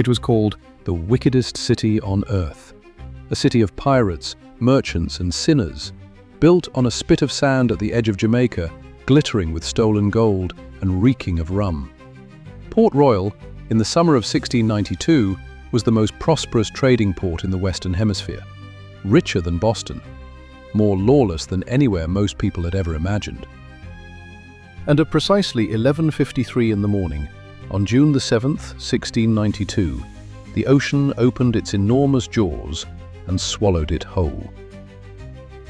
It was called the wickedest city on earth, a city of pirates, merchants, and sinners, built on a spit of sand at the edge of Jamaica, glittering with stolen gold and reeking of rum. Port Royal, in the summer of 1692, was the most prosperous trading port in the Western Hemisphere, richer than Boston, more lawless than anywhere most people had ever imagined. And at precisely 11:53 in the morning, on June the 7th, 1692, the ocean opened its enormous jaws and swallowed it whole.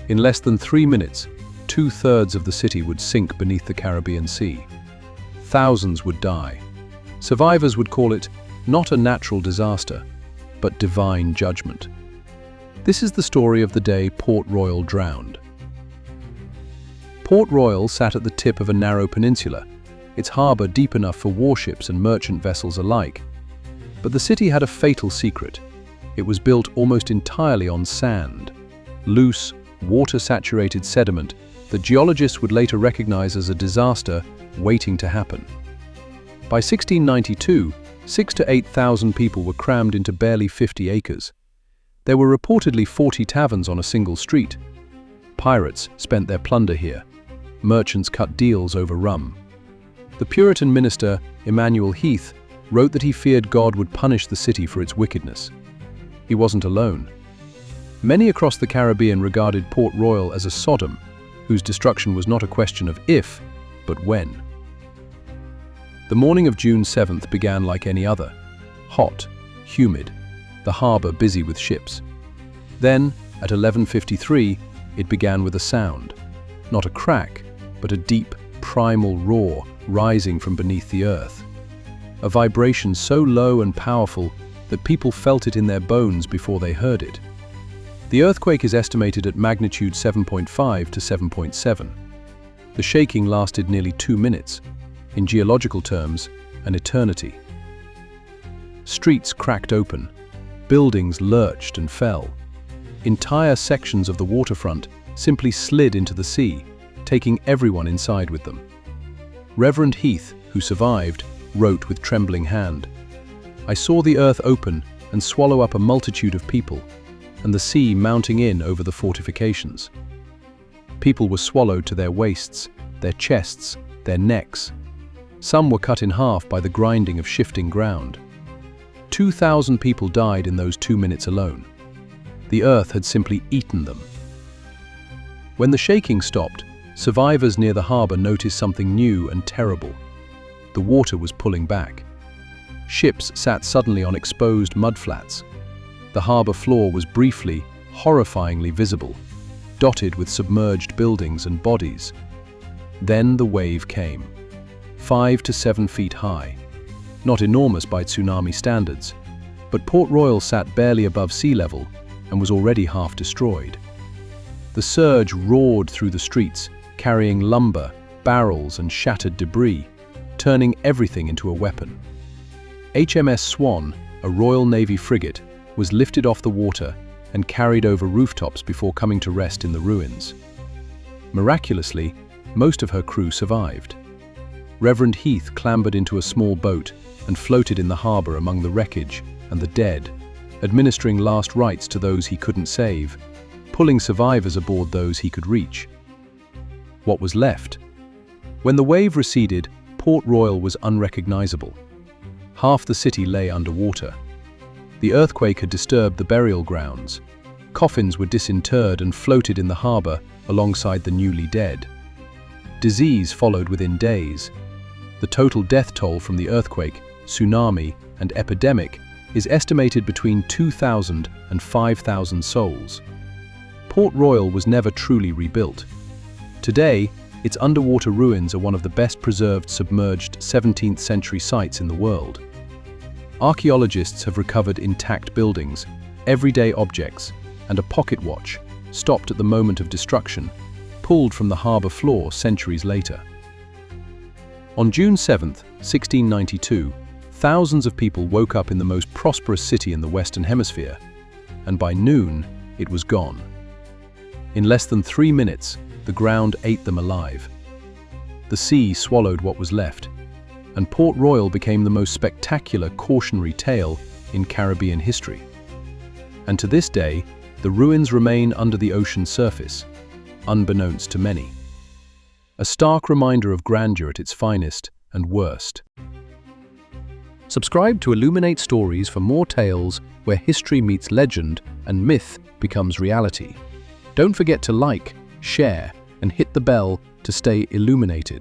In less than 3 minutes, 2/3 of the city would sink beneath the Caribbean Sea. Thousands would die. Survivors would call it not a natural disaster, but divine judgment. This is the story of the day Port Royal drowned. Port Royal sat at the tip of a narrow peninsula, its harbour deep enough for warships and merchant vessels alike. But the city had a fatal secret. It was built almost entirely on sand, loose, water-saturated sediment that geologists would later recognize as a disaster waiting to happen. By 1692, 6,000 to 8,000 people were crammed into barely 50 acres. There were reportedly 40 taverns on a single street. Pirates spent their plunder here. Merchants cut deals over rum. The Puritan minister, Emmanuel Heath, wrote that he feared God would punish the city for its wickedness. He wasn't alone. Many across the Caribbean regarded Port Royal as a Sodom, whose destruction was not a question of if, but when. The morning of June 7th began like any other, hot, humid, the harbour busy with ships. Then, at 11:53, it began with a sound, not a crack, but a deep, primal roar rising from beneath the earth. A vibration so low and powerful that people felt it in their bones before they heard it. The earthquake is estimated at magnitude 7.5 to 7.7. The shaking lasted nearly 2 minutes, in geological terms, an eternity. Streets cracked open, buildings lurched and fell. Entire sections of the waterfront simply slid into the sea, taking everyone inside with them. Reverend Heath, who survived, wrote with trembling hand, "I saw the earth open and swallow up a multitude of people, and the sea mounting in over the fortifications. People were swallowed to their waists, their chests, their necks. Some were cut in half by the grinding of shifting ground. 2,000 people died in those 2 minutes alone. The earth had simply eaten them." When the shaking stopped, survivors near the harbour noticed something new and terrible. The water was pulling back. Ships sat suddenly on exposed mudflats. The harbour floor was briefly, horrifyingly visible, dotted with submerged buildings and bodies. Then the wave came, 5 to 7 feet high. Not enormous by tsunami standards, but Port Royal sat barely above sea level and was already half destroyed. The surge roared through the streets, carrying lumber, barrels, and shattered debris, turning everything into a weapon. HMS Swan, a Royal Navy frigate, was lifted off the water and carried over rooftops before coming to rest in the ruins. Miraculously, most of her crew survived. Reverend Heath clambered into a small boat and floated in the harbour among the wreckage and the dead, administering last rites to those he couldn't save, pulling survivors aboard those he could reach. What was left? When the wave receded, Port Royal was unrecognizable. Half the city lay underwater. The earthquake had disturbed the burial grounds. Coffins were disinterred and floated in the harbour alongside the newly dead. Disease followed within days. The total death toll from the earthquake, tsunami, and epidemic is estimated between 2,000 and 5,000 souls. Port Royal was never truly rebuilt. Today, its underwater ruins are one of the best preserved submerged 17th century sites in the world. Archaeologists have recovered intact buildings, everyday objects, and a pocket watch, stopped at the moment of destruction, pulled from the harbour floor centuries later. On June 7, 1692, thousands of people woke up in the most prosperous city in the Western Hemisphere, and by noon, it was gone. In less than 3 minutes, the ground ate them alive. The sea swallowed what was left, and Port Royal became the most spectacular cautionary tale in Caribbean history. And to this day, the ruins remain under the ocean surface, unbeknownst to many. A stark reminder of grandeur at its finest and worst. Subscribe to Illuminate Stories for more tales where history meets legend and myth becomes reality. Don't forget to like, share, and hit the bell to stay illuminated.